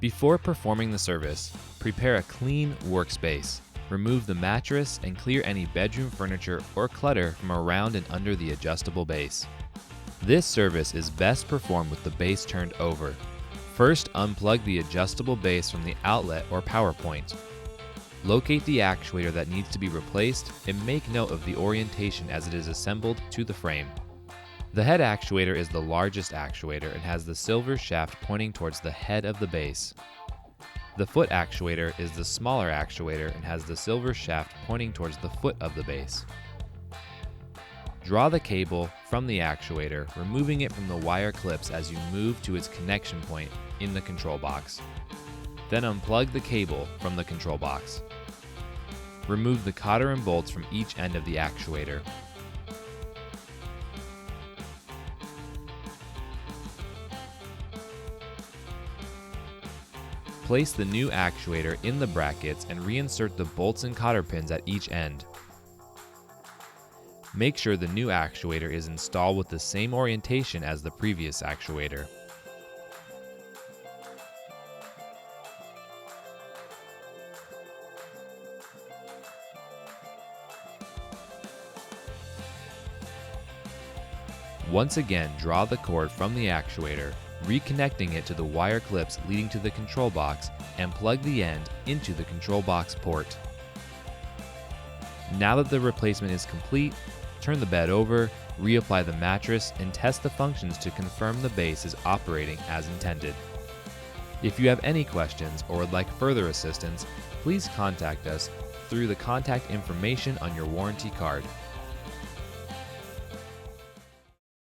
Before performing the service, prepare a clean workspace. Remove the mattress and clear any bedroom furniture or clutter from around and under the adjustable base. This service is best performed with the base turned over. First, unplug the adjustable base from the outlet or power point. Locate the actuator that needs to be replaced and make note of the orientation as it is assembled to the frame. The head actuator is the largest actuator and has the silver shaft pointing towards the head of the base. The foot actuator is the smaller actuator and has the silver shaft pointing towards the foot of the base. Draw the cable from the actuator, removing it from the wire clips as you move to its connection point in the control box. Then unplug the cable from the control box. Remove the cotter and bolts from each end of the actuator. Place the new actuator in the brackets and reinsert the bolts and cotter pins at each end. Make sure the new actuator is installed with the same orientation as the previous actuator. Once again, draw the cord from the actuator, reconnecting it to the wire clips leading to the control box, and plug the end into the control box port. Now that the replacement is complete, turn the bed over, reapply the mattress, and test the functions to confirm the base is operating as intended. If you have any questions or would like further assistance, please contact us through the contact information on your warranty card.